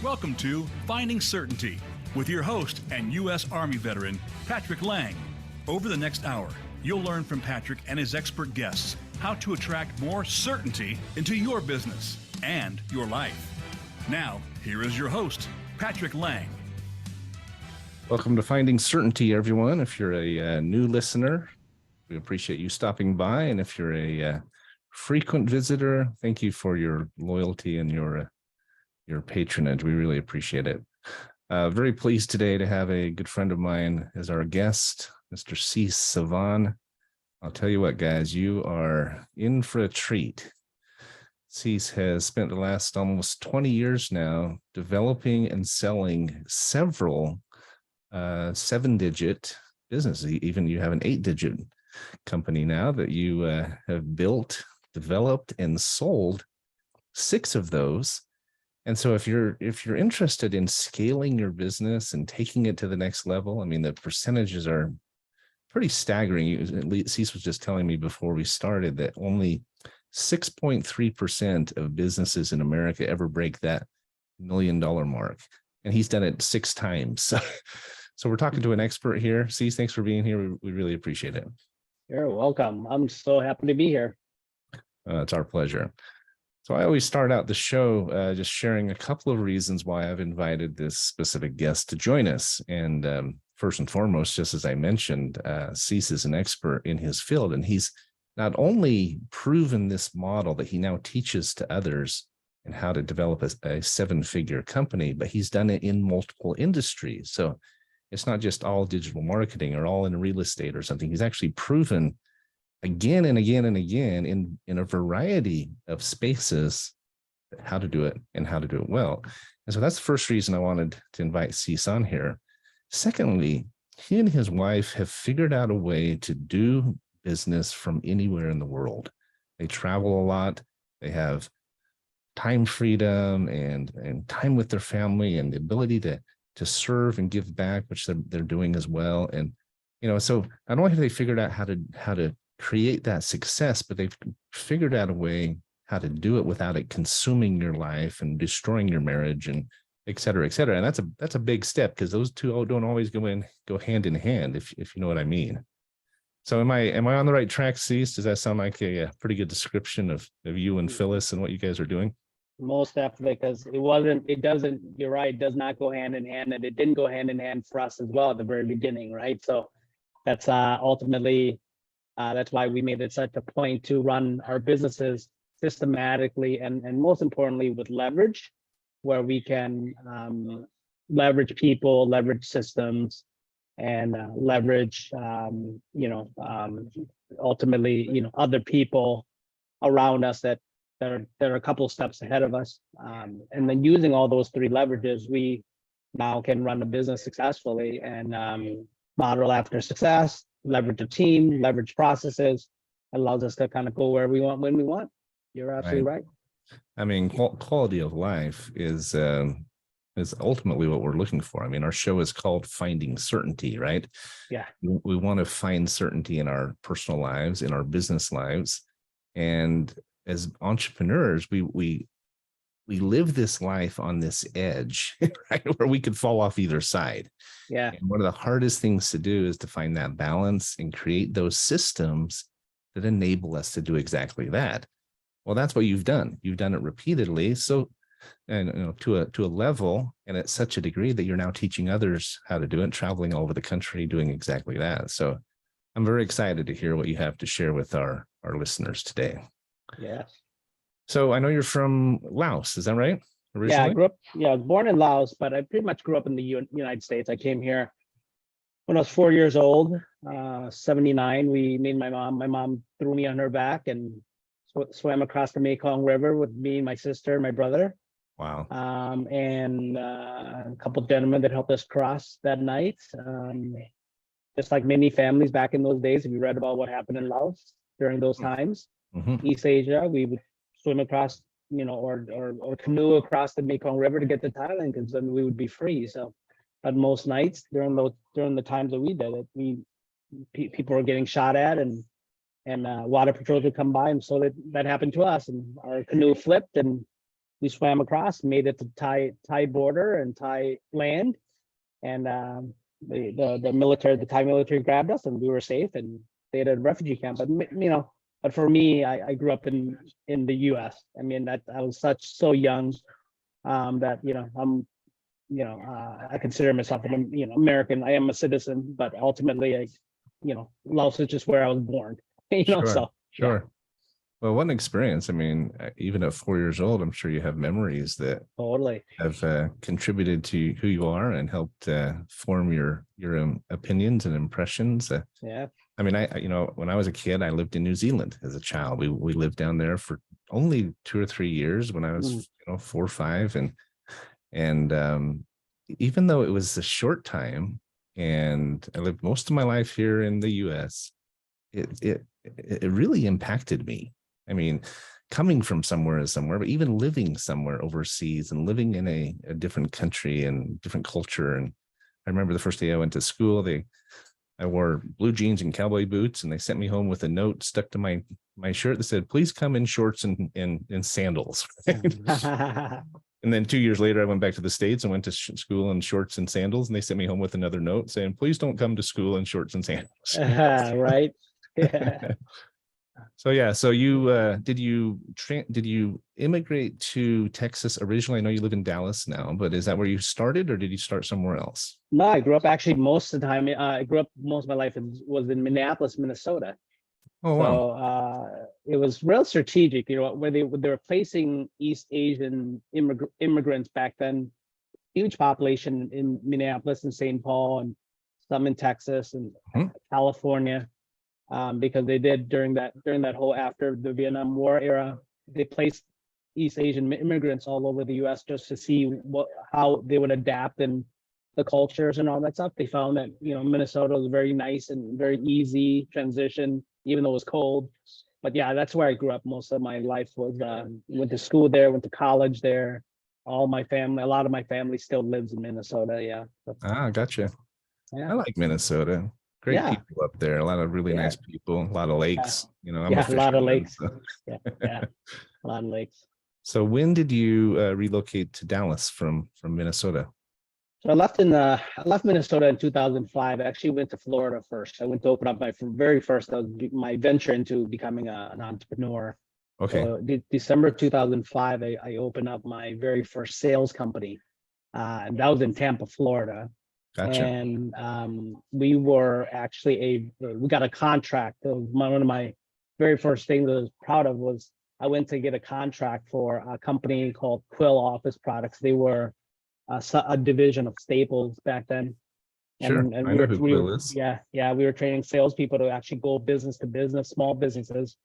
Welcome to Finding Certainty with your host and U.S. Army veteran, Patrick Lang. Over the next hour, you'll learn from Patrick and his expert guests how to attract more certainty into your business and your life. Now, here is your host, Patrick Lang. Welcome to Finding Certainty, everyone. If you're a new listener, we appreciate you stopping by. And if you're a frequent visitor, thank you for your loyalty and your patronage. We really appreciate it. Very pleased today to have a good friend of mine as our guest, Mr. Sys Savanh. I'll tell you what, guys, you are in for a treat. Sys has spent the last almost 20 years now developing and selling several 7-digit businesses. Even you have an 8-digit company now that you have built, developed, and sold 6 of those. And so if you're interested in scaling your business and taking it to the next level, I mean, the percentages are pretty staggering. Sys was just telling me before we started that only 6.3% of businesses in America ever break that $1 million mark. And he's done it 6 times. So we're talking to an expert here. Sys, thanks for being here. We really appreciate it. You're welcome. I'm so happy to be here. It's our pleasure. So I always start out the show just sharing a couple of reasons why I've invited this specific guest to join us. And first and foremost, just as I mentioned, Sys is an expert in his field, and he's not only proven this model that he now teaches to others and how to develop a 7-figure company, but he's done it in multiple industries. So it's not just all digital marketing or all in real estate or something. He's actually proven again and again and again in a variety of spaces how to do it and how to do it well. And so that's the first reason I wanted to invite Sys on here. Secondly, he and his wife have figured out a way to do business from anywhere in the world. They travel a lot. They have time freedom and time with their family and the ability to serve and give back, which they're doing as well. And, so not only have they figured out how to create that success, but they've figured out a way how to do it without it consuming your life and destroying your marriage and et cetera, et cetera. And that's a big step, because those two don't always go hand in hand, if you know what I mean. So am I on the right track, Sys? Does that sound like a pretty good description of you and Phyllis and what you guys are doing? Most definitely, because you're right, it does not go hand in hand, and it didn't go hand in hand for us as well at the very beginning, right? So that's ultimately, that's why we made it such a point to run our businesses systematically and most importantly with leverage, where we can leverage people, leverage systems, and leverage ultimately other people around us that are a couple steps ahead of us, and then using all those 3 leverages, we now can run a business successfully and model after success, leverage a team, leverage processes, allows us to kind of go where we want when we want. You're absolutely right. I mean, quality of life is ultimately what we're looking for. I mean, our show is called Finding Certainty, right? Yeah. We want to find certainty in our personal lives, in our business lives. And as entrepreneurs, we live this life on this edge, right, where we could fall off either side. Yeah. And one of the hardest things to do is to find that balance and create those systems that enable us to do exactly that. Well, that's what you've done. You've done it repeatedly. So, and to a level and at such a degree that you're now teaching others how to do it, traveling all over the country, doing exactly that. So I'm very excited to hear what you have to share with our listeners today. Yes. So I know you're from Laos, is that right? Originally? Yeah, I was born in Laos, but I pretty much grew up in the United States. I came here when I was 4 years old, 79. My mom threw me on her back and swam across the Mekong River with me, my sister, my brother. Wow. And a couple of gentlemen that helped us cross that night. Just like many families back in those days, if you read about what happened in Laos during those times, East Asia, we would swim across, or canoe across the Mekong River to get to Thailand, because then we would be free. So, but most nights during the times that we did it, people were getting shot at, and water patrols would come by, and so that happened to us, and our canoe flipped, and we swam across, made it to Thai border and Thai land, and the military, the Thai military grabbed us, and we were safe and stayed at a refugee camp. But but for me, I grew up in the U.S. I mean, that I was so young that I'm I consider myself an American. I am a citizen, but ultimately, Laos is just where I was born. Sure, so sure. yeah. Well, what an experience. I mean, even at 4 years old, I'm sure you have memories that Totally have contributed to who you are and helped form your opinions and impressions. Yeah. I mean, when I was a kid, I lived in New Zealand as a child. We lived down there for only 2 or 3 years when I was, 4 or 5. And even though it was a short time and I lived most of my life here in the US, it really impacted me. I mean, coming from somewhere to somewhere, but even living somewhere overseas and living in a different country and different culture. And I remember the first day I went to school, I wore blue jeans and cowboy boots, and they sent me home with a note stuck to my shirt that said, "Please come in shorts and sandals." And then 2 years later, I went back to the States and went to school in shorts and sandals, and they sent me home with another note saying, "Please don't come to school in shorts and sandals." Right. Yeah. So yeah, so you did you immigrate to Texas originally? I know you live in Dallas now, but is that where you started, or did you start somewhere else? No, I grew up actually most of the time. I grew up most of my life was in Minneapolis, Minnesota. Oh wow. So it was real strategic, where they were placing East Asian immigrants back then. Huge population in Minneapolis and St. Paul, and some in Texas and California. Because they did during that whole after the Vietnam War era, they placed East Asian immigrants all over the U.S. just to see how they would adapt and the cultures and all that stuff. They found that Minnesota was very nice and very easy transition, even though it was cold. But yeah, that's where I grew up most of my life. Was went to school there, went to college there. A lot of my family still lives in Minnesota. Yeah. Gotcha. Yeah. I like Minnesota. Great people up there. A lot of really nice people. A lot of lakes. I'm a lot of fisherman, lakes. so. Yeah, a lot of lakes. So when did you relocate to Dallas from Minnesota? So I left Minnesota in 2005. I actually went to Florida first. I went to open up my venture into becoming an entrepreneur. Okay. So December 2005, I opened up my very first sales company. And that was in Tampa, Florida. Gotcha. And we were actually we got a contract. One of my very first things I was proud of was I went to get a contract for a company called Quill Office Products. They were a division of Staples back then. Sure, and I know who Quill is. Yeah, we were training salespeople to actually go business to business, small businesses,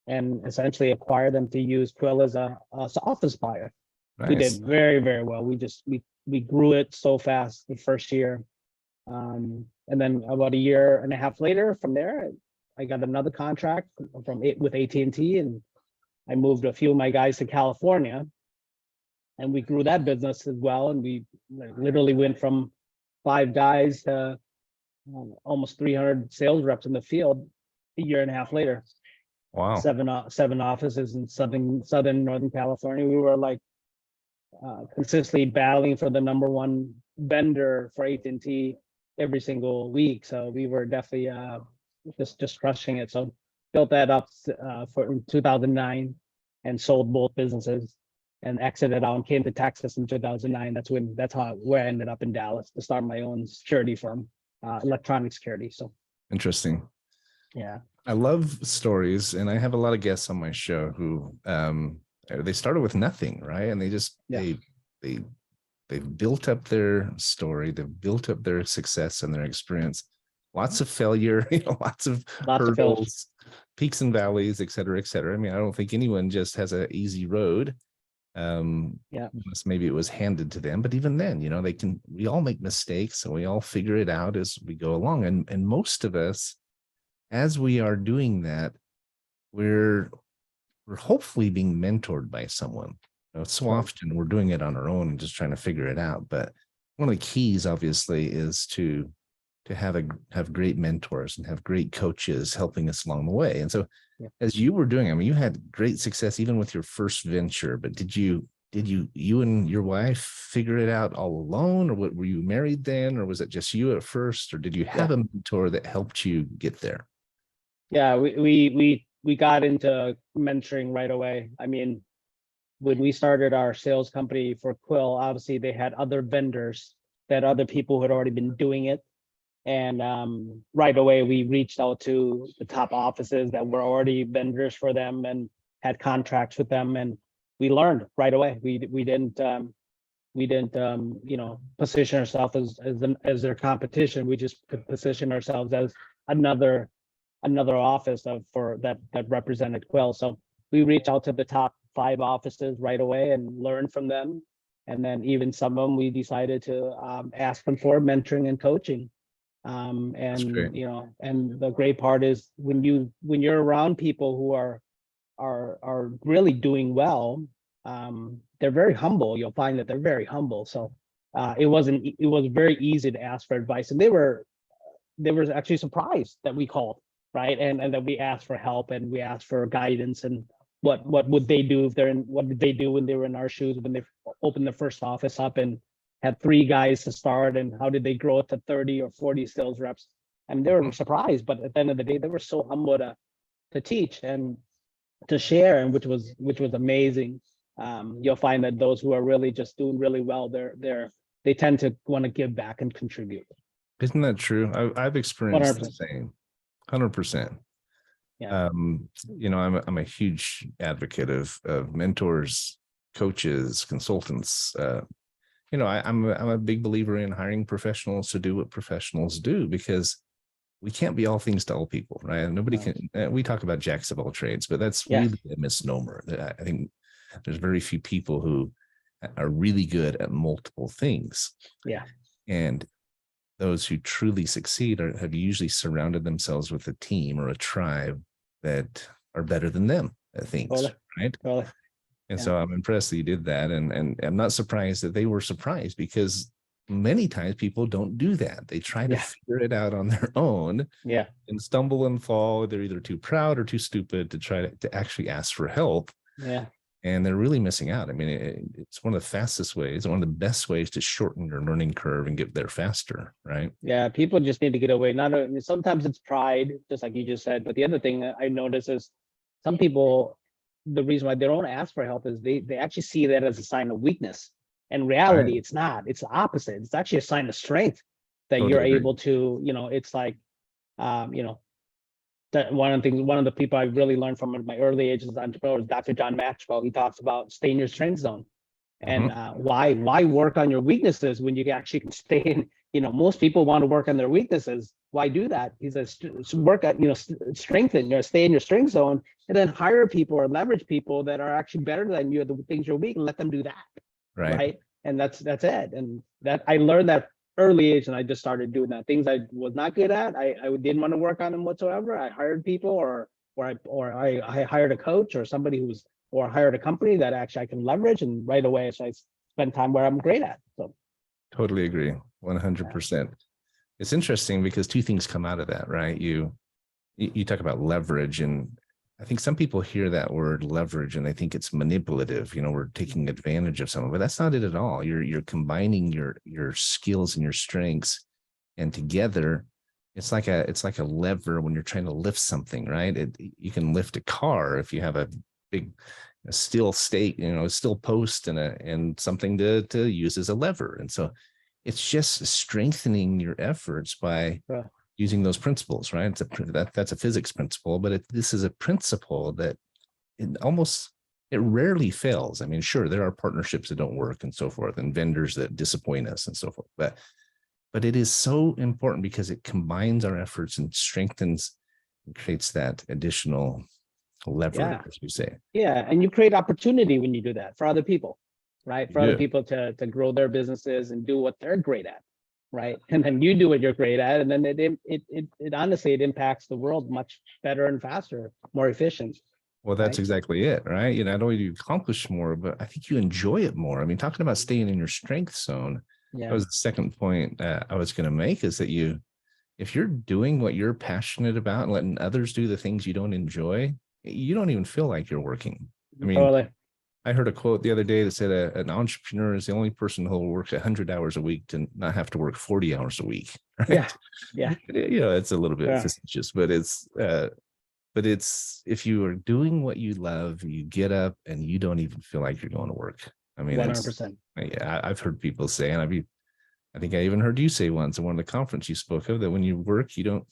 and essentially acquire them to use Quill as a office supplier. Nice. We did very, very well. We grew it so fast the first year. And then about a year and a half later from there, I got another contract with AT&T, and I moved a few of my guys to California, and we grew that business as well. And we literally went from 5 guys to almost 300 sales reps in the field a year and a half later. Wow. 7 offices in southern Northern California. We were consistently battling for the number one vendor for AT&T every single week. So we were definitely just crushing it. So built that up in 2009 and sold both businesses and exited out and came to Texas in 2009. That's where I ended up in Dallas to start my own security firm, electronic security. So interesting. Yeah. I love stories, and I have a lot of guests on my show who they started with nothing, right? And they just they've built up their story, they've built up their success and their experience. Lots of failure, lots of hurdles, peaks and valleys, et cetera, et cetera. I mean, I don't think anyone just has an easy road. Unless maybe it was handed to them, but even then, we all make mistakes and we all figure it out as we go along. And most of us, as we are doing that, we're hopefully being mentored by someone. So often we're doing it on our own and just trying to figure it out. But one of the keys, obviously, is to have great mentors and have great coaches helping us along the way. And so as you were doing, I mean, you had great success even with your first venture, but did you did you and your wife figure it out all alone, or were you married then, or was it just you at first, or did you have a mentor that helped you get there? Yeah, we got into mentoring right away. I mean, when we started our sales company for Quill, obviously they had other vendors, that other people who had already been doing it. And right away, we reached out to the top offices that were already vendors for them and had contracts with them. And we learned right away. We didn't position ourselves as their competition. We just could position ourselves as another office that represented Quill. So we reached out to the top 5 offices right away and learned from them. And then even some of them, we decided to ask them for mentoring and coaching. And and the great part is when you're around people who are really doing well, they're very humble. You'll find that they're very humble. So it was very easy to ask for advice, and they were actually surprised that we called, right? And that we asked for help and we asked for guidance, and what would they do what did they do when they were in our shoes, when they opened the first office up and had 3 guys to start, and how did they grow it to 30 or 40 sales reps? And they were surprised, but at the end of the day, they were so humble to teach and to share, and which was amazing. You'll find that those who are really just doing really well, they tend to want to give back and contribute. Isn't that true? I've experienced 100%. the same, 100%. Yeah. I'm a huge advocate of mentors, coaches, consultants. I'm a big believer in hiring professionals to do what professionals do, because we can't be all things to all people, right? Nobody can. We talk about jacks of all trades, but that's really a misnomer. I think there's very few people who are really good at multiple things. Yeah. And those who truly succeed have usually surrounded themselves with a team or a tribe that are better than them at things, right? And so I'm impressed that you did that. And I'm not surprised that they were surprised, because many times people don't do that. They try to figure it out on their own and stumble and fall. They're either too proud or too stupid to try to actually ask for help. Yeah. And they're really missing out. I mean, it's one of the fastest ways, one of the best ways to shorten your learning curve and get there faster, right? Yeah, people just need to get away. Sometimes it's pride, just like you just said. But the other thing that I notice is some people, the reason why they don't ask for help is they actually see that as a sign of weakness. In reality, it's not. It's the opposite. It's actually a sign of strength that you're able to, it's like, that one of the people I really learned from in my early ages as an entrepreneur is Dr. John Maxwell. He talks about stay in your strength zone. And why work on your weaknesses when you actually can stay in, most people want to work on their weaknesses. Why do that? He says, work at, strengthen, stay in your strength zone, and then hire people or leverage people that are actually better than you at the things you're weak, and let them do that. Right. And that's it. And that I learned that early age, and I just started doing that. Things I was not good at, I didn't want to work on them whatsoever. I hired people, or I hired a coach or somebody or hired a company that actually I can leverage, and right away, so I spend time where I'm great at. So totally agree, 100%. It's interesting because 2 things come out of that, right? You talk about leverage, and I think some people hear that word leverage and they think it's manipulative. We're taking advantage of someone, but that's not it at all. You're combining your skills and your strengths, and together it's like a lever when you're trying to lift something, right? You can lift a car if you have a big steel stake, steel post and something to use as a lever. And so it's just strengthening your efforts by using those principles, right? That's a physics principle, but this is a principle that it rarely fails. I mean, sure, there are partnerships that don't work and so forth, and vendors that disappoint us and so forth, but it is so important because it combines our efforts and strengthens and creates that additional leverage, as you say. Yeah, and you create opportunity when you do that for other people, right? For other people to grow their businesses and do what they're great at, right? And then you do what you're great at, and then it honestly, it impacts the world much better and faster, more efficient. Well, that's exactly it, right? Not only do you accomplish more, but I think you enjoy it more. I mean, talking about staying in your strength zone, that was the second point I was going to make, is that if you're doing what you're passionate about and letting others do the things you don't enjoy, you don't even feel like you're working. I mean, I heard a quote the other day that said an entrepreneur is the only person who will work 100 hours a week to not have to work 40 hours a week. Right? Yeah. Yeah. It's a little bit Yeah. facetious, but it's if you are doing what you love, you get up and you don't even feel like you're going to work. I mean, 100%. I've heard people say, and I think I even heard you say once in one of the conference you spoke of, that when you work, you don't,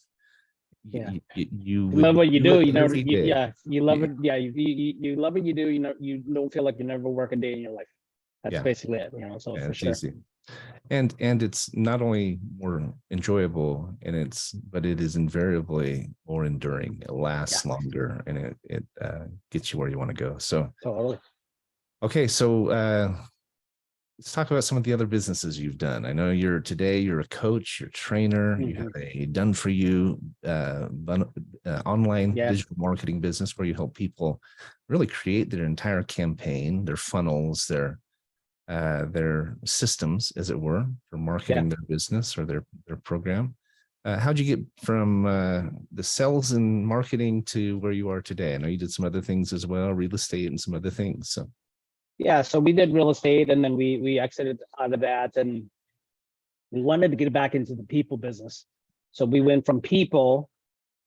Yeah. you love what you do. You never, every day. yeah, you love it. Yeah. You love what you do. You know, you don't feel like you never work a day in your life. That's basically it, so for it's sure. easy. And it's not only more enjoyable, but it is invariably more enduring. It lasts longer, and it gets you where you want to go. So Totally. Okay, so let's talk about some of the other businesses you've done. I know you're a coach, you're a trainer, you have a done for you online digital marketing business where you help people really create their entire campaign, their funnels, their systems, as it were, for marketing their business or their program. How'd you get from the sales and marketing to where you are today? I know you did some other things as well, real estate and some other things. So yeah, so we did real estate, and then we exited out of that, and we wanted to get back into the people business. So we went from people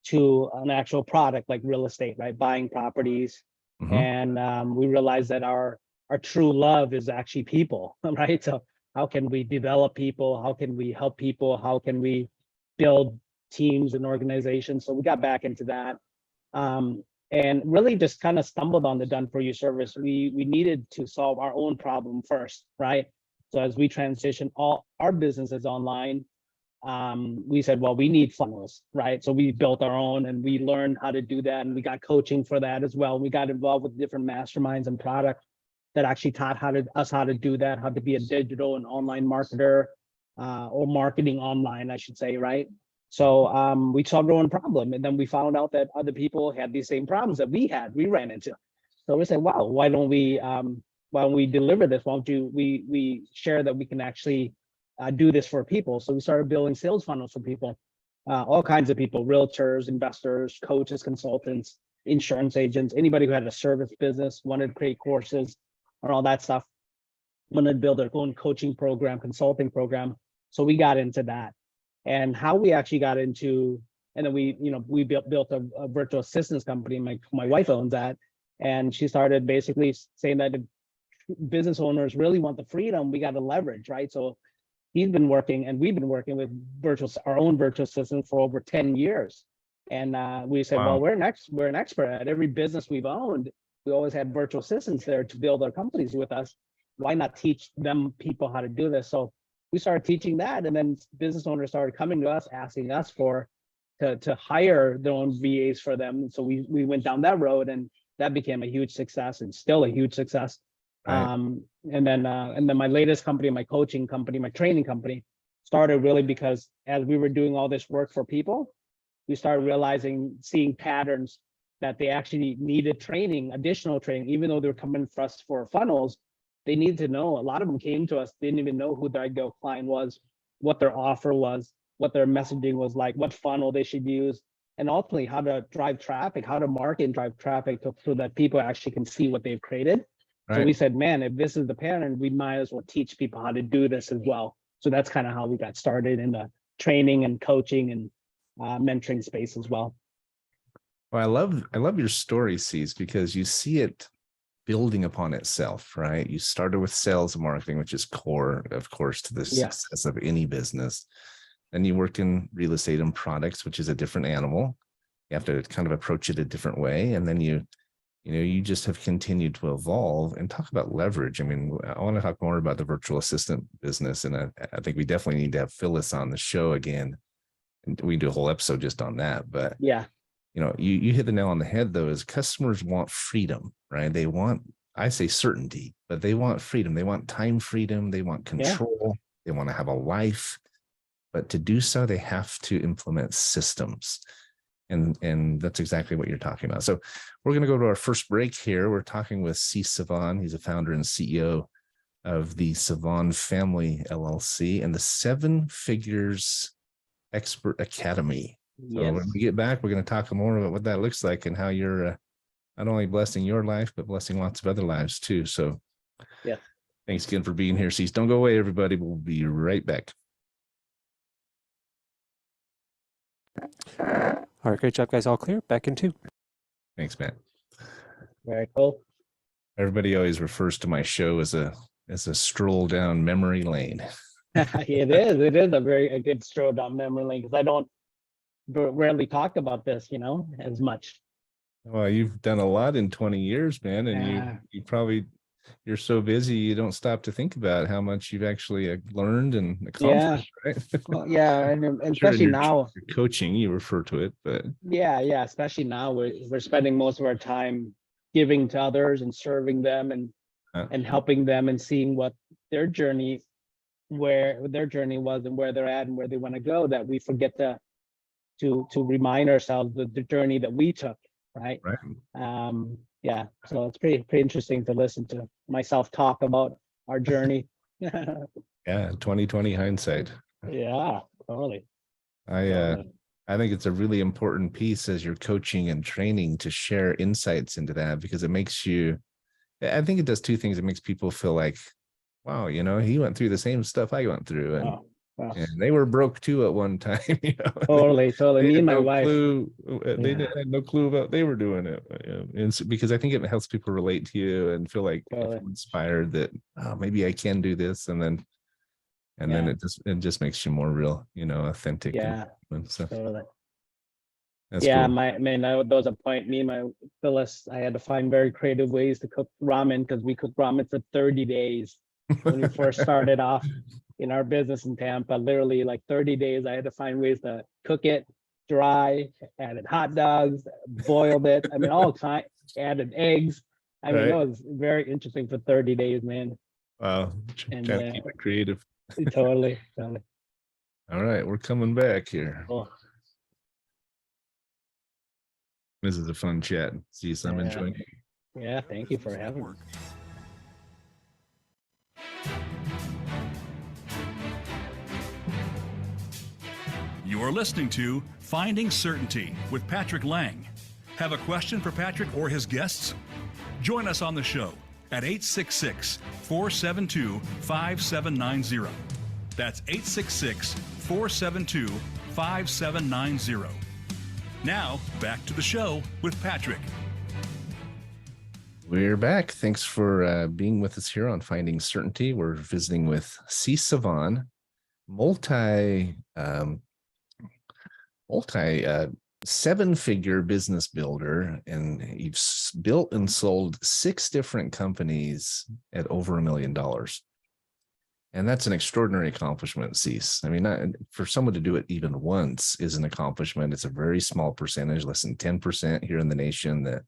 to an actual product like real estate, right? Buying properties. And we realized that our true love is actually people, right? So how can we develop people? How can we help people? How can we build teams and organizations? So we got back into that. And really just kind of stumbled on the done for you service. We needed to solve our own problem first, right? So as we transition all our businesses online, we said, well, we need funnels, right? So we built our own, and we learned how to do that, and we got coaching for that as well. We got involved with different masterminds and product that actually taught us how to do that, how to be a digital and online marketer, or marketing online, I should say, right? So we solved our own problem, and then we found out that other people had these same problems that we ran into. So we said, wow, why don't we deliver this? Why don't we share that we can actually do this for people? So we started building sales funnels for people, all kinds of people: realtors, investors, coaches, consultants, insurance agents, anybody who had a service business, wanted to create courses and all that stuff, wanted to build their own coaching program, consulting program. So we got into that. And how we actually got into, and then we built a virtual assistance company. My wife owns that, and she started basically saying that if business owners really want the freedom, we got to leverage, right? So we've been working with our own virtual assistant for over 10 years. And we said, well, we're an expert at every business we've owned. We always had virtual assistants there to build our companies with us. Why not teach them people how to do this? So we started teaching that, and then business owners started coming to us, asking us to hire their own VAs for them. So we went down that road, and that became a huge success, and still a huge success. Right. And then my latest company, my coaching company, my training company, started really because as we were doing all this work for people, we started seeing patterns that they actually needed training, additional training, even though they were coming for us for funnels. They needed to know. A lot of them came to us, didn't even know who their ideal client was, what their offer was, what their messaging was like, what funnel they should use, and ultimately how to drive traffic, how to market and drive traffic so that people actually can see what they've created. Right. So we said, man, if this is the pattern, we might as well teach people how to do this as well. So that's kind of how we got started in the training and coaching and mentoring space as well. Well, I love your story, Sys, because you see it building upon itself, right? You started with sales and marketing, which is core, of course, to the success of any business. Then you worked in real estate and products, which is a different animal. You have to kind of approach it a different way. And then you just have continued to evolve and talk about leverage. I mean, I want to talk more about the virtual assistant business. And I think we definitely need to have Phyllis on the show again. And we can do a whole episode just on that. But yeah, you hit the nail on the head, though, is customers want freedom, right? They want, I say certainty, but they want freedom. They want time freedom. They want control. They want to have a life. But to do so, they have to implement systems. And that's exactly what you're talking about. So we're going to go to our first break here. We're talking with Sys Savanh. He's a founder and CEO of the Savanh Family LLC and the 7 Figures Expert Academy. So when we get back, we're going to talk more about what that looks like and how you're not only blessing your life, but blessing lots of other lives too. So Yeah. thanks again for being here, Sys. Don't go away, everybody. We'll be right back. All right, great job, guys. All clear. Back in 2. Thanks, Matt. Very cool. Everybody always refers to my show as a stroll down memory lane. It is a good stroll down memory lane, because I don't rarely talk about this, as much. Well, you've done a lot in 20 years, man, and you're so busy you don't stop to think about how much you've actually learned and accomplished, right? Well, yeah, and Sure, especially your now. coaching, you refer to it, but Yeah, especially now we're spending most of our time giving to others and serving them and helping them and seeing what their journey, where their journey was and where they're at and where they want to go, that we forget to remind ourselves the journey that we took, right? Yeah, so it's pretty interesting to listen to myself talk about our journey. yeah, 2020 hindsight. Yeah, totally. I think it's a really important piece as you're coaching and training to share insights into that, because it makes you, I think it does two things. It makes people feel like, wow, he went through the same stuff I went through, and and they were broke too at one time. Totally. Me and my wife. They had no clue about they were doing it, and so, because I think it helps people relate to you and feel like inspired that maybe I can do this, and then it just makes you more real, authentic. Yeah. So totally. That's cool. There was a point, me and my Phyllis, I had to find very creative ways to cook ramen, because we cooked ramen for 30 days when we first started off in our business in Tampa. Literally like 30 days, I had to find ways to cook it dry, added hot dogs, boiled it. All time, added eggs. It was very interesting for 30 days, man. Wow. Trying to keep it creative. Totally. All right, we're coming back here. Cool. This is a fun chat. Sys, I'm enjoying it. Yeah, thank you for having me. You are listening to Finding Certainty with Patrick Lang. Have a question for Patrick or his guests? Join us on the show at 866-472-5790. That's 866-472-5790. Now, back to the show with Patrick. We're back. Thanks for being with us here on Finding Certainty. We're visiting with Sys Savanh, multi seven-figure business builder, and you've built and sold 6 different companies at over $1 million. And that's an extraordinary accomplishment, Sys. For someone to do it even once is an accomplishment. It's a very small percentage, less than 10% here in the nation that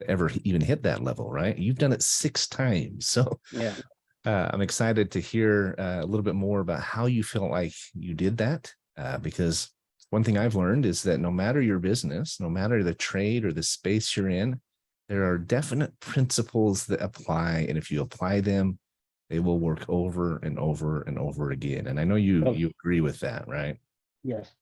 ever even hit that level, right? You've done it 6 times. So yeah, I'm excited to hear a little bit more about how you feel like you did that, because one thing I've learned is that no matter your business, no matter the trade or the space you're in, there are definite principles that apply. And if you apply them, they will work over and over and over again. And I know you agree with that, right? Yes.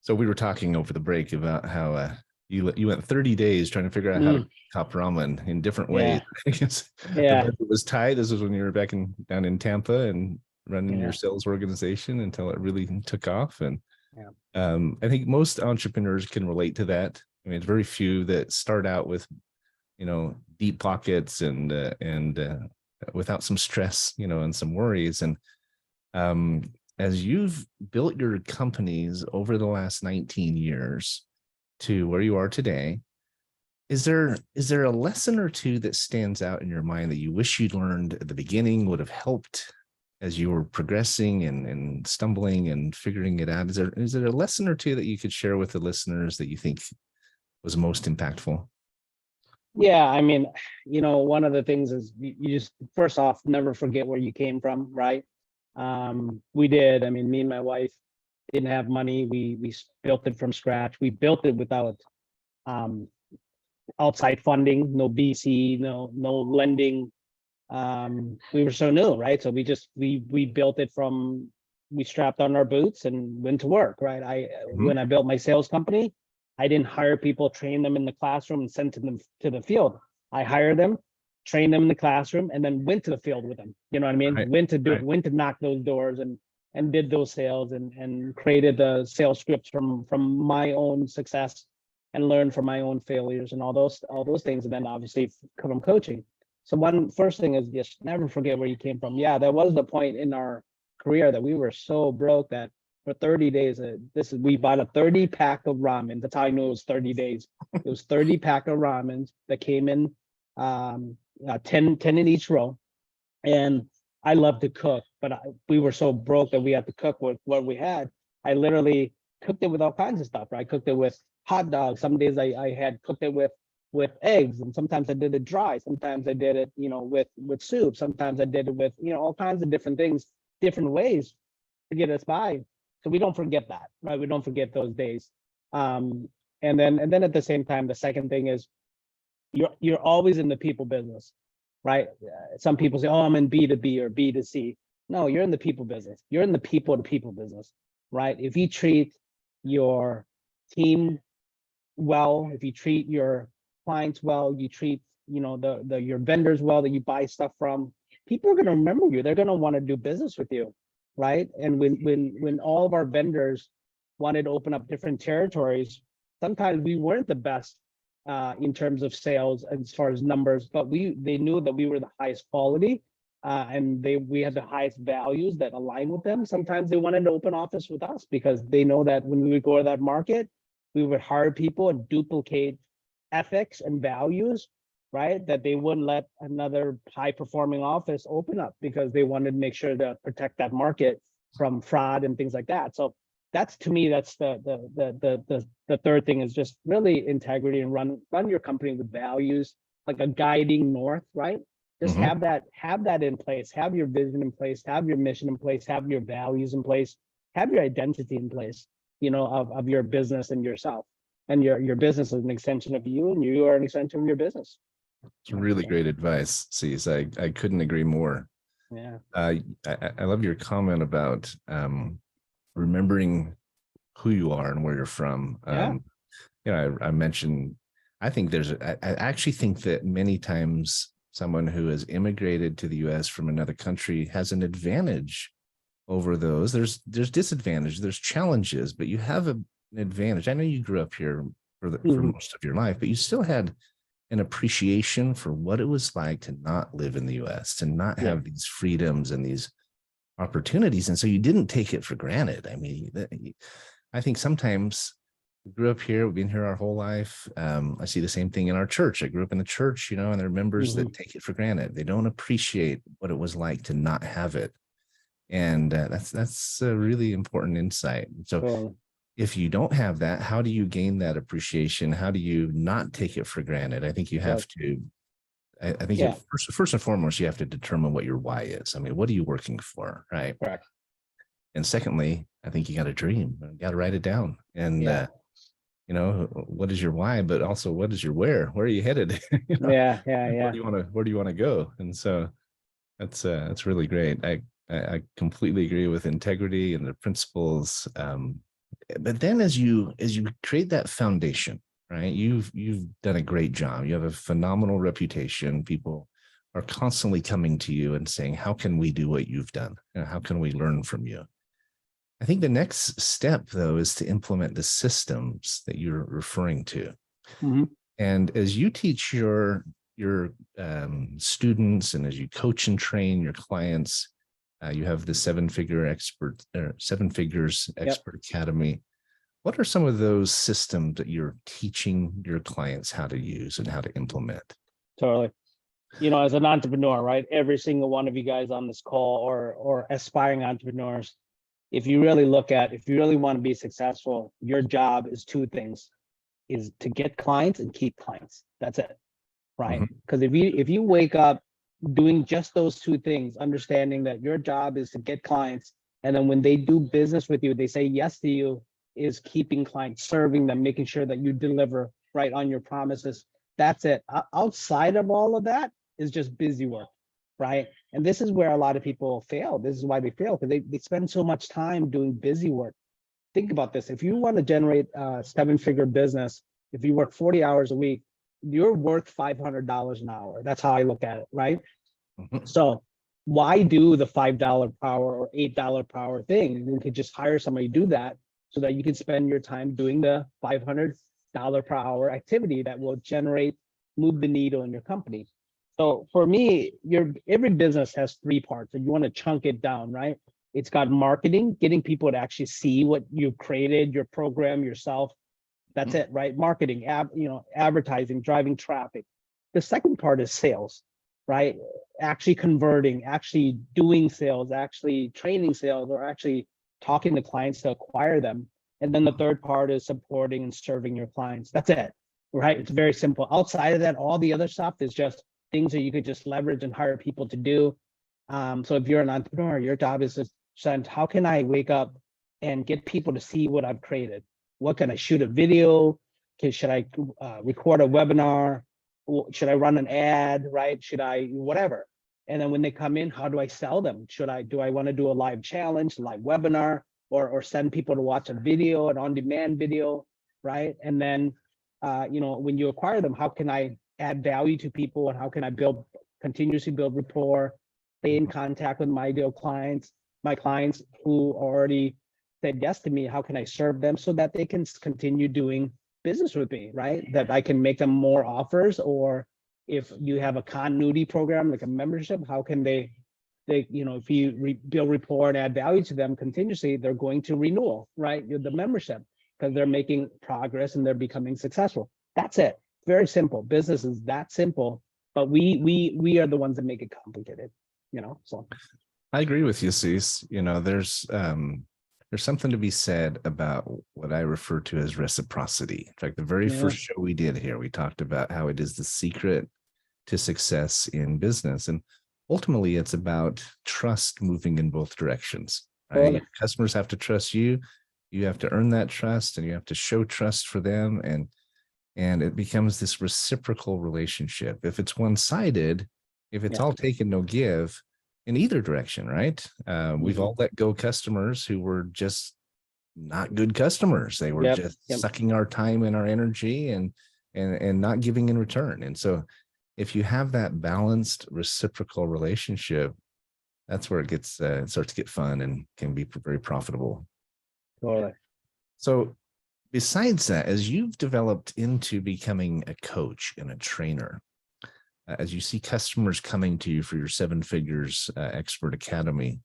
So we were talking over the break about how you went 30 days trying to figure out how to cop ramen in different ways. Yeah. The budget was tight. This was when you were down in Tampa and running your sales organization until it really took off. And I think most entrepreneurs can relate to that. It's very few that start out with, deep pockets and without some stress, and some worries. And as you've built your companies over the last 19 years to where you are today, is there a lesson or two that stands out in your mind that you wish you'd learned at the beginning, would have helped as you were progressing and stumbling and figuring it out? Is there a lesson or two that you could share with the listeners that you think was most impactful? Yeah, one of the things is you just, first off, never forget where you came from, right? We did. Me and my wife didn't have money. We built it from scratch. We built it without outside funding, no BC, no lending. We were so new, right? So we built it we strapped on our boots and went to work, right? When I built my sales company, I didn't hire people, train them in the classroom, and send them to the field. I hired them, trained them in the classroom, and then went to the field with them. You know what I mean? Right. Went to do it, Right. went to knock those doors and did those sales and created the sales scripts from my own success and learned from my own failures and all those things. And then obviously from coaching. So first thing is just never forget where you came from. Yeah, there was the point in our career that we were so broke that for 30 days, we bought a 30 pack of ramen. That's how I knew it was 30 days. It was 30 pack of ramen that came in 10 in each row. And I love to cook, but we were so broke that we had to cook with what we had. I literally cooked it with all kinds of stuff. Right? I cooked it with hot dogs. Some days I had cooked it with eggs, and sometimes I did it dry. Sometimes I did it, with soup. Sometimes I did it with, all kinds of different things, different ways to get us by. So we don't forget that, right? We don't forget those days. And then at the same time, the second thing is you're always in the people business, right? Some people say, oh, I'm in B2B or B2C. No, you're in the people business. You're in the people to people business, right? If you treat your team well, if you treat your clients well, you treat, your vendors well that you buy stuff from, people are going to remember you. They're going to want to do business with you, right? And when all of our vendors wanted to open up different territories, sometimes we weren't the best in terms of sales as far as numbers, but they knew that we were the highest quality and we had the highest values that align with them. Sometimes they wanted to open office with us because they know that when we would go to that market, we would hire people and duplicate ethics and values, right? That they wouldn't let another high performing office open up because they wanted to make sure to protect that market from fraud and things like that. So that's, to me, that's the third thing, is just really integrity and run your company with values, like a guiding north, right? Just have that in place, have your vision in place, have your mission in place, have your values in place, have your identity in place, of your business and yourself. And your business is an extension of you, and you are an extension of your business. It's really great advice, Sys. I couldn't agree more. Yeah. I love your comment about remembering who you are and where you're from. Yeah. I mentioned, I actually think that many times someone who has immigrated to the US from another country has an advantage over those. There's disadvantage, there's challenges, but you have an advantage. I know you grew up here for most of your life, but you still had an appreciation for what it was like to not live in the US, to not have these freedoms and these opportunities. And so you didn't take it for granted. I mean, I think sometimes we grew up here, we've been here our whole life. I see the same thing in our church. I grew up in the church, and there are members that take it for granted. They don't appreciate what it was like to not have it. And that's a really important insight. So if you don't have that, how do you gain that appreciation? How do you not take it for granted? I think you have to, I think first and foremost, you have to determine what your why is. I mean, what are you working for, right? Correct. And secondly, I think you got to dream, you got to write it down. And, what is your why, but also what is your where are you headed? Yeah. Where do you want to go? And so that's really great. I completely agree with integrity and the principles. But then as you create that foundation, right, you've done a great job. You have a phenomenal reputation. People are constantly coming to you and saying, how can we do what you've done? How can we learn from you? I think the next step, though, is to implement the systems that you're referring to. And as you teach your students, and as you coach and train your clients, you have the Seven Figures Expert Academy. What are some of those systems that you're teaching your clients how to use and how to implement? Totally. As an entrepreneur, right? Every single one of you guys on this call or aspiring entrepreneurs, if you really want to be successful, your job is two things: is to get clients and keep clients. That's it, right? Because if you wake up doing just those two things, understanding that your job is to get clients, and then when they do business with you, they say yes to you, is keeping clients, serving them, making sure that you deliver right on your promises. That's it. Outside of all of that is just busy work, right? And this is where a lot of people fail. This is why they fail, because they spend so much time doing busy work. think about this. If you want to generate a 7-figure business, if you work 40 hours a week, you're worth $500 an hour. That's how I look at it, right? So why do the $5 per hour or $8 per hour thing? You could just hire somebody to do that so that you can spend your time doing the $500 per hour activity that will move the needle in your company. So for me, every business has 3 parts, and you want to chunk it down, right? It's got marketing, getting people to actually see what you've created, your program, yourself. That's it, right? Marketing, advertising, driving traffic. The second part is sales, right? Actually converting, actually doing sales, actually training sales, or actually talking to clients to acquire them. And then the third part is supporting and serving your clients. That's it, right? It's very simple. Outside of that, all the other stuff is just things that you could just leverage and hire people to do. So if you're an entrepreneur, your job is to send, how can I wake up and get people to see what I've created? What can I shoot a video? Should I record a webinar? Should I run an ad, right? Should I, whatever. And then when they come in, how do I sell them? Do I want to do a live challenge, live webinar, or send people to watch a video, an on-demand video, right? And then, when you acquire them, how can I add value to people, and how can I continuously build rapport, stay in contact with my ideal clients, my clients who already said yes to me? How can I serve them so that they can continue doing business with me, right? That I can make them more offers, or if you have a continuity program like a membership, how can they if you build rapport and add value to them continuously, they're going to renewal, right? The membership, because they're making progress and they're becoming successful. That's it. Very simple. Business is that simple, but we are the ones that make it complicated, so. I agree with you, Sys. There's something to be said about what I refer to as reciprocity. In fact, the very first show we did here, we talked about how it is the secret to success in business. And ultimately, it's about trust moving in both directions. Right? Your customers have to trust you. You have to earn that trust, and you have to show trust for them. And it becomes this reciprocal relationship. If it's one-sided, if it's all take and no give, in either direction, right? We've all let go customers who were just not good customers. They were just sucking our time and our energy and not giving in return. And so if you have that balanced reciprocal relationship, that's where it starts to get fun and can be very profitable. Totally. So besides that, as you've developed into becoming a coach and a trainer, as you see customers coming to you for your 7 Figures Expert Academy,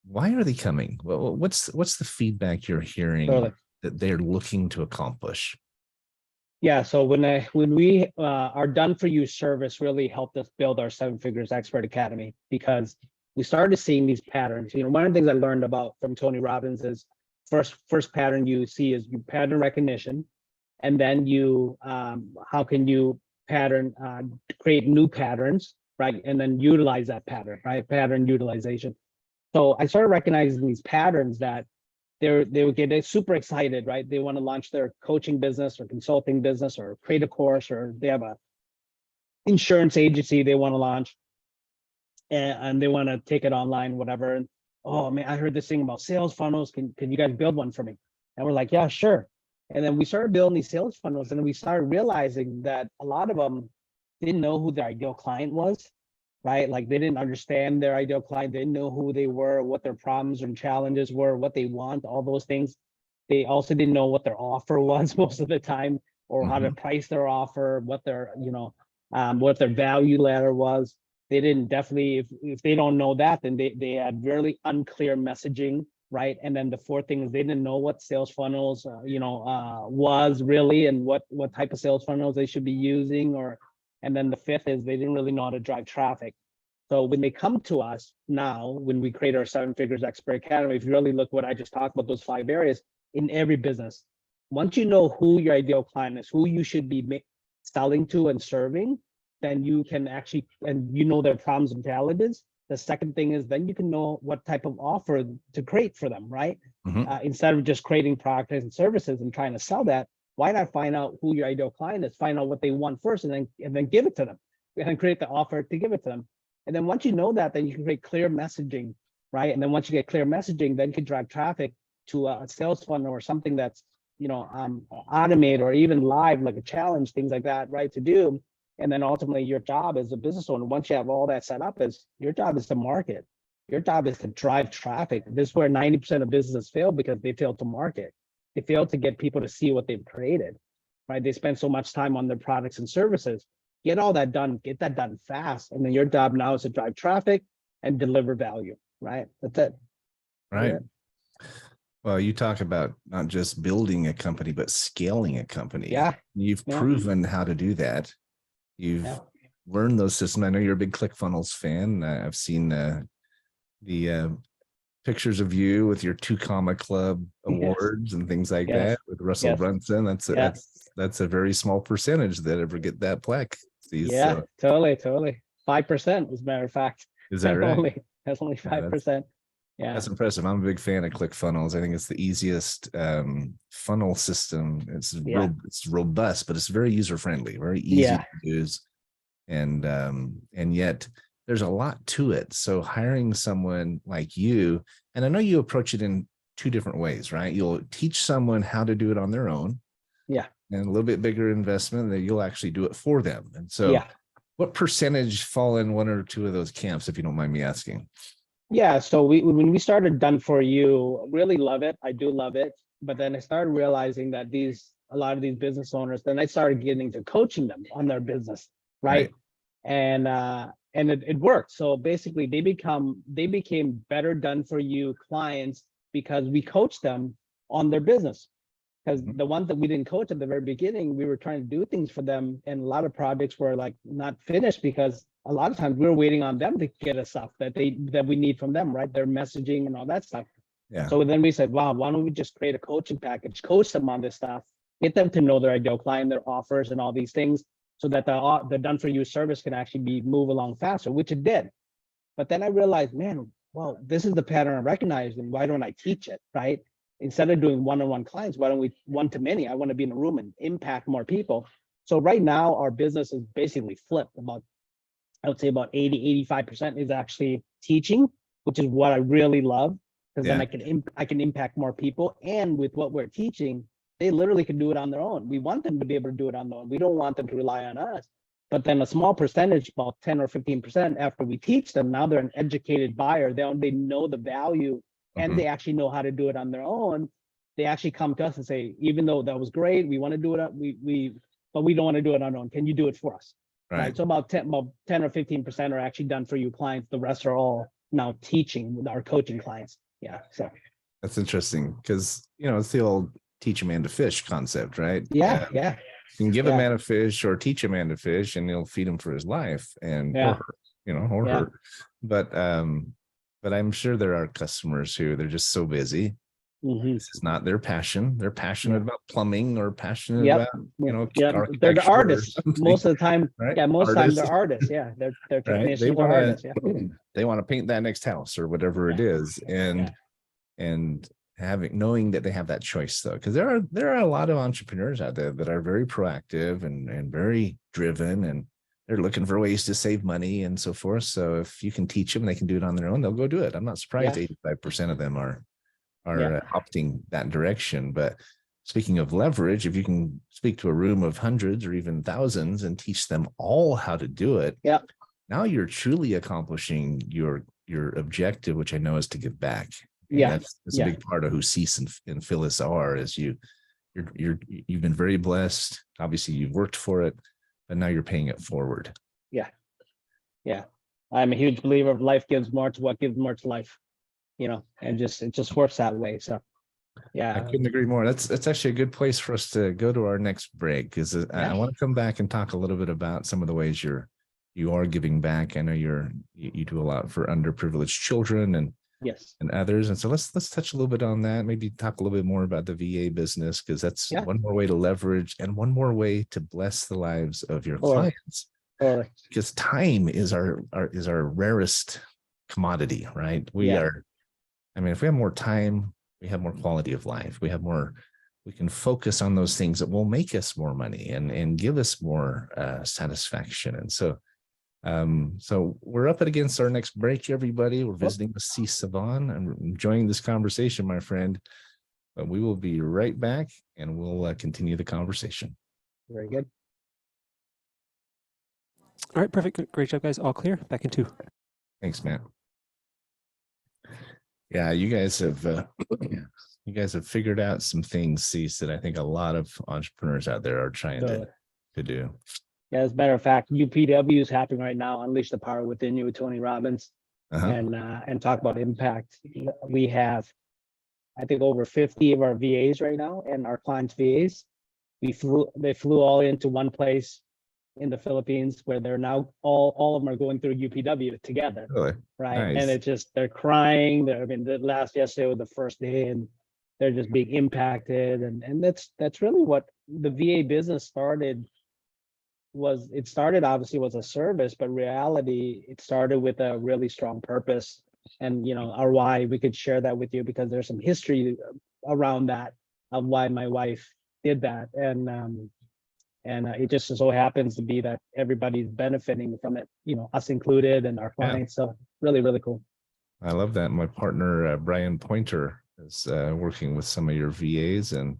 why are they coming? Well, what's the feedback you're hearing that they're looking to accomplish? Yeah, so when we our done for you service really helped us build our 7 Figures Expert Academy, because we started seeing these patterns. One of the things I learned from Tony Robbins is first pattern you see is you pattern recognition, and then you how can you create new patterns, right? And then utilize that pattern, right? Pattern utilization. So I started recognizing these patterns that they would get super excited, right? They want to launch their coaching business or consulting business or create a course, or they have a insurance agency they want to launch and they want to take it online, whatever. And oh man, I heard this thing about sales funnels. Can you guys build one for me? And we're like, yeah, sure. And then we started building these sales funnels, and we started realizing that a lot of them didn't know who their ideal client was, right? Like they didn't understand their ideal client. They didn't know who they were, what their problems and challenges were, what they want, all those things. They also didn't know what their offer was most of the time, or how to price their offer, what their value ladder was. They didn't definitely, if they don't know that, then they had really unclear messaging. Right. And then the fourth thing is they didn't know what sales funnels, was really, and what type of sales funnels they should be using. And then the fifth is they didn't really know how to drive traffic. So when they come to us now, when we create our 7 Figures Expert Academy, if you really look what I just talked about, those 5 areas in every business, once you know who your ideal client is, who you should be selling to and serving, then you can actually, and their problems and challenges. The second thing is then you can know what type of offer to create for them, right? Instead of just creating products and services and trying to sell that, why not find out who your ideal client is, find out what they want first, and then give it to them, and create the offer to give it to them. And then once you know that, then you can create clear messaging, right? And then once you get clear messaging, then you can drive traffic to a sales funnel or something that's, automate or even live, like a challenge, things like that, right, to do. And then ultimately your job as a business owner, once you have all that set up, is your job is to market. Your job is to drive traffic. This is where 90% of businesses fail, because they fail to market. They fail to get people to see what they've created, right? They spend so much time on their products and services. Get all that done, get that done fast. And then your job now is to drive traffic and deliver value, right? That's it. Right. Yeah. Well, you talk about not just building a company, but scaling a company. Yeah. You've Yeah. proven how to do that. You've learned those systems. I know you're a big ClickFunnels fan. I've seen the pictures of you with your 2 Comma Club awards and things like that with Russell Brunson. That's a very small percentage that ever get that plaque. Totally. 5%, as a matter of fact. Is that right? That's only 5%. Yeah. That's impressive. I'm a big fan of ClickFunnels. I think it's the easiest funnel system. It's robust, but it's very user friendly, very easy to use, and yet there's a lot to it. So hiring someone like you, and I know you approach it in 2 different ways, right? You'll teach someone how to do it on their own, and a little bit bigger investment that you'll actually do it for them. And so, what percentage fall in 1 or 2 of those camps, if you don't mind me asking? Yeah, so when we started Done For You, really love it. I do love it. But then I started realizing that a lot of these business owners, then I started getting to coaching them on their business, right? And it worked. So basically they became better Done For You clients because we coached them on their business. Because the ones that we didn't coach at the very beginning, we were trying to do things for them, and a lot of projects were like not finished because a lot of times we were waiting on them to get us stuff that we need from them, right? Their messaging and all that stuff. Yeah. So then we said, wow, why don't we just create a coaching package, coach them on this stuff, get them to know their ideal client, their offers, and all these things, so that the Done For You service can actually move along faster, which it did. But then I realized, man, well, this is the pattern I recognize, and why don't I teach it, right? Instead of doing one-on-one clients, why don't we one-to-many? I want to be in a room and impact more people. So right now, our business is basically flipped. I would say about 80-85% is actually teaching, which is what I really love, because then I can impact more people. And with what we're teaching, they literally can do it on their own. We want them to be able to do it on their own. We don't want them to rely on us. But then a small percentage, about 10 or 15%, after we teach them, now they're an educated buyer. They know the value, and they actually know how to do it on their own. They actually come to us and say, even though that was great, we want to do it, but we don't want to do it on our own. Can you do it for us? Right. So about 10 or 15% are actually Done For You clients. The rest are all now teaching with our coaching clients. Yeah. So that's interesting, because it's the old teach a man to fish concept, right? Yeah. You can give a man a fish or teach a man to fish, and you'll feed him for his life or her. But I'm sure there are customers who they're just so busy. This is not their passion. They're passionate about plumbing, or passionate about, they're the artists most of the time. Right? Yeah, most of the time they're artists. Yeah, they're technicians. They want artists. They want to paint that next house or whatever it is, and knowing that they have that choice, though, because there are a lot of entrepreneurs out there that are very proactive and very driven, and they're looking for ways to save money and so forth. So if you can teach them, they can do it on their own, they'll go do it. I'm not surprised 85% of them are opting that direction. But speaking of leverage, if you can speak to a room of hundreds or even thousands and teach them all how to do it, now you're truly accomplishing your objective, which I know is to give back. And that's a big part of who Sys and Phyllis are. Is you've been very blessed. Obviously, you've worked for it, but now you're paying it forward. Yeah. I'm a huge believer of life gives more to what gives more to life. And it just works that way. So I couldn't agree more. That's actually a good place for us to go to our next break, because I want to come back and talk a little bit about some of the ways you are giving back. I know you do a lot for underprivileged children and others, and so let's touch a little bit on that. Maybe talk a little bit more about the VA business, because that's one more way to leverage and one more way to bless the lives of your clients. Because time is our rarest commodity, right? If we have more time, we have more quality of life. We can focus on those things that will make us more money and give us more satisfaction. And so we're up against our next break, everybody. We're visiting with Sys Savanh. I'm enjoying this conversation, my friend. but we will be right back and we'll continue the conversation. Very good. All right, perfect. Great job, guys. All clear. Back in 2. Thanks, Matt. Yeah, you guys have figured out some things, Sys, that I think a lot of entrepreneurs out there are trying to do. Yeah, as a matter of fact, UPW is happening right now. Unleash the Power Within You with Tony Robbins, and talk about impact. We have, I think, over 50 of our VAs right now, and our clients' VAs. They flew all into one place in the Philippines, where they're now all of them are going through UPW together. Really? Right. Nice. And it's just, they're crying. Yesterday was the first day, and they're just being impacted. And that's really what the VA business started. It started obviously was a service, but reality, it started with a really strong purpose. And our why, we could share that with you, because there's some history around that of why my wife did that. And it just so happens to be that everybody's benefiting from it, us included and our clients. So really, really cool. I love that. My partner, Brian Pointer, is working with some of your VAs, and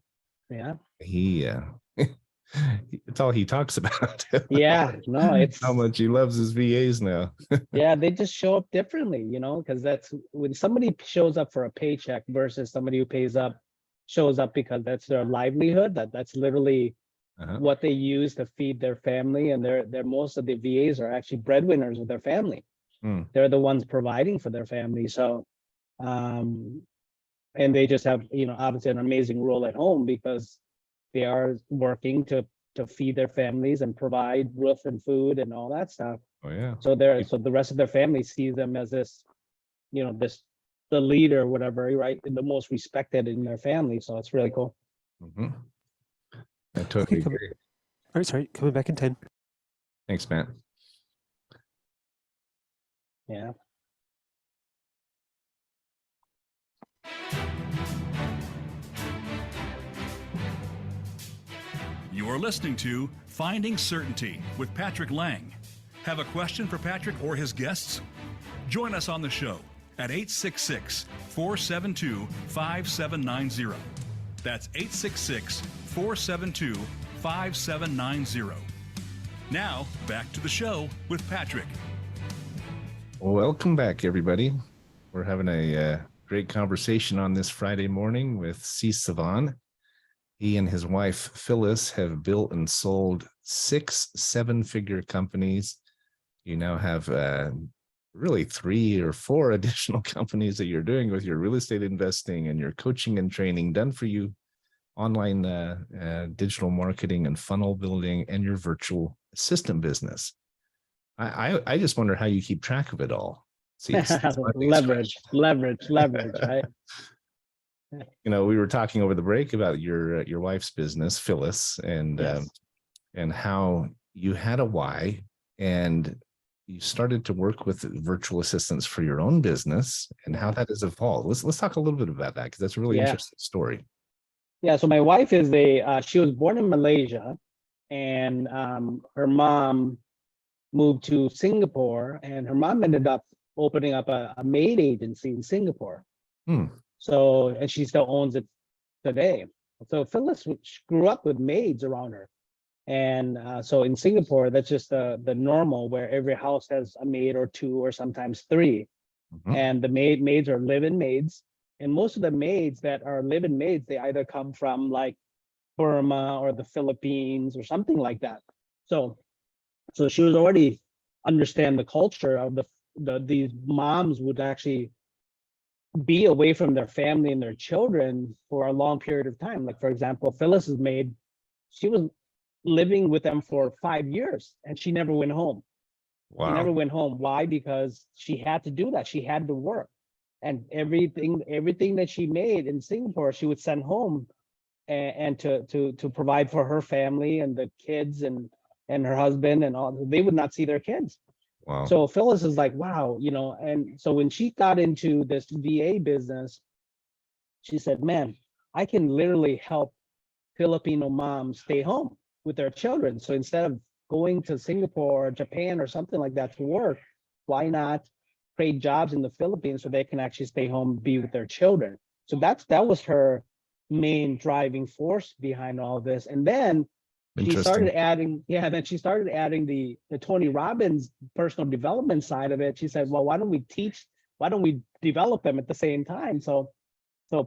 he it's all he talks about. No, it's how much he loves his VAs now. They just show up differently, because that's when somebody shows up for a paycheck versus somebody who shows up because that's their livelihood. That's literally what they use to feed their family, and they're most of the VAs are actually breadwinners of their family. They're the ones providing for their family. So, and they just have obviously an amazing role at home, because they are working to feed their families and provide roof and food and all that stuff. Oh yeah. So the rest of their family sees them as this, the leader, whatever, right? The most respected in their family. So it's really cool. I totally agree. All right, sorry, coming back in 10. Thanks, Matt. Yeah. You are listening to Finding Certainty with Patrick Lang. Have a question for Patrick or his guests? Join us on the show at 866-472-5790. That's 866-472-5790. Now, back to the show with Patrick. Welcome back, everybody. We're having a great conversation on this Friday morning with Sys Savanh. He and his wife, Phyllis, have built and sold 6 7-figure companies. You now have really 3 or 4 additional companies that you're doing with your real estate investing and your coaching and training done for you, online digital marketing and funnel building, and your virtual assistant business. I just wonder how you keep track of it all. See, leverage, right? We were talking over the break about your wife's business, Phyllis, and how you had a why, and you started to work with virtual assistants for your own business, and how that has evolved. Let's talk a little bit about that, because that's a really interesting story. Yeah. So my wife is she was born in Malaysia, and her mom moved to Singapore, and her mom ended up opening up a maid agency in Singapore. So, and she still owns it today. So Phyllis grew up with maids around her. And so in Singapore, that's just the normal, where every house has a maid or 2 or sometimes 3. And the maids are live-in maids. And most of the maids that are live-in maids, they either come from like Burma or the Philippines or something like that. So she was already understand the culture of these moms would actually be away from their family and their children for a long period of time. Like, for example, Phyllis's maid, she was living with them for 5 years, and she never went home. Wow. She never went home. Why? Because she had to do that. She had to work, and everything that she made in Singapore, she would send home, and to provide for her family and the kids and her husband and all. They would not see their kids. Wow. So Phyllis is like, wow, and so when she got into this VA business, she said, man, I can literally help Filipino moms stay home with their children. So instead of going to Singapore or Japan or something like that to work, why not create jobs in the Philippines so they can actually stay home, be with their children? So that was her main driving force behind all this. And then she Interesting. started adding, then she started adding the Tony Robbins personal development side of it. She said, well, why don't we develop them at the same time? So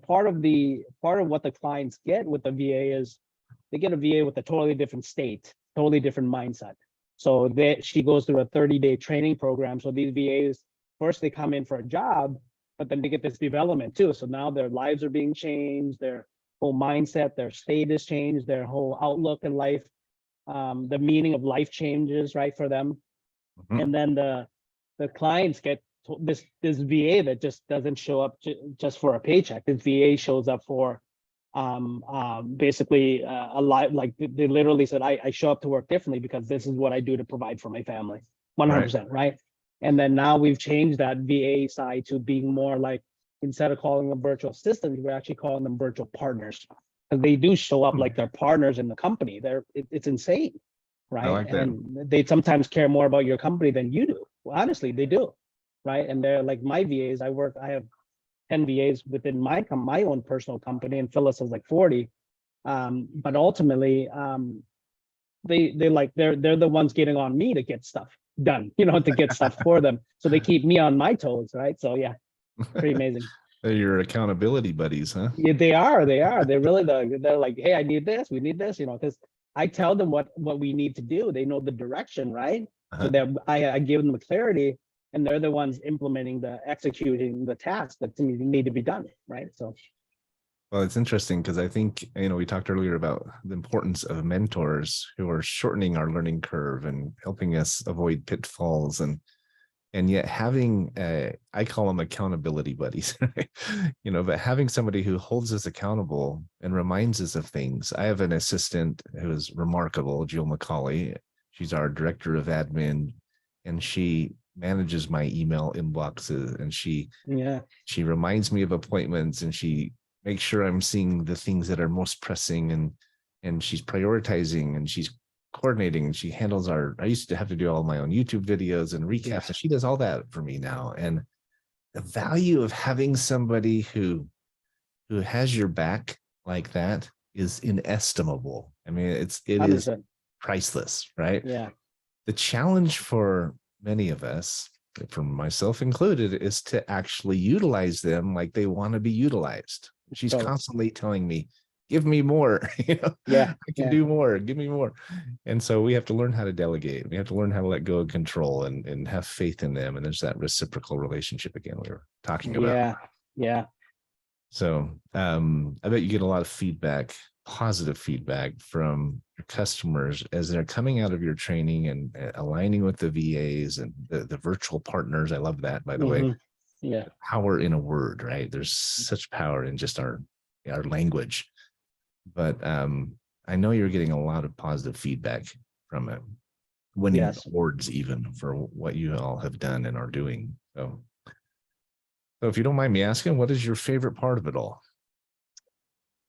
part of what the clients get with the VA is they get a VA with a totally different state, totally different mindset. So she goes through a 30-day training program. So these VAs, first they come in for a job, but then they get this development too. So now their lives are being changed, their whole mindset, their state is changed, their whole outlook in life, the meaning of life changes, right, for them. Mhm. And then the clients get this VA that just doesn't show up just for a paycheck. This VA shows up for basically a life, like they literally said, I show up to work differently because this is what I do to provide for my family. 100%, right? And then now we've changed that VA side to being more like, instead of calling them virtual assistants, we're actually calling them virtual partners, because they do show up like they're partners in the company. It's insane, right? I like that. And they sometimes care more about your company than you do. Well, honestly, they do, right? And they're like my VAs. I have 10 VAs within my own personal company, and Phyllis has like 40. But ultimately, they're the ones getting on me to get stuff done, to get stuff for them. So they keep me on my toes, right? So yeah, pretty amazing. They're your accountability buddies, huh? Yeah, they are. They're really they're like, hey, I need this, we need this, because I tell them what we need to do. They know the direction, right? So that I give them the clarity, and they're the ones executing the tasks that need to be done, right? So well, it's interesting because I think, we talked earlier about the importance of mentors who are shortening our learning curve and helping us avoid pitfalls, and yet having I call them accountability buddies, right? But having somebody who holds us accountable and reminds us of things. I have an assistant who is remarkable, Jill McCauley. She's our director of admin, and she manages my email inboxes, and she reminds me of appointments, and she makes sure I'm seeing the things that are most pressing, and she's prioritizing, and she's coordinating, and she handles I used to have to do all my own YouTube videos and recaps, and she does all that for me now. And the value of having somebody who has your back like that is inestimable. I mean, it is priceless, right? Yeah. The challenge for many of us, for myself included, is to actually utilize them like they want to be utilized. She's constantly telling me, give me more, I can do more, give me more. And so we have to learn how to delegate. We have to learn how to let go of control and have faith in them. And there's that reciprocal relationship again we were talking about. Yeah. So I bet you get a lot of feedback, positive feedback from your customers as they're coming out of your training and aligning with the VAs and the virtual partners. I love that, by the way. Yeah. Power in a word, right? There's such power in just our language. But I know you're getting a lot of positive feedback from it, winning awards even for what you all have done and are doing. So if you don't mind me asking, what is your favorite part of it all?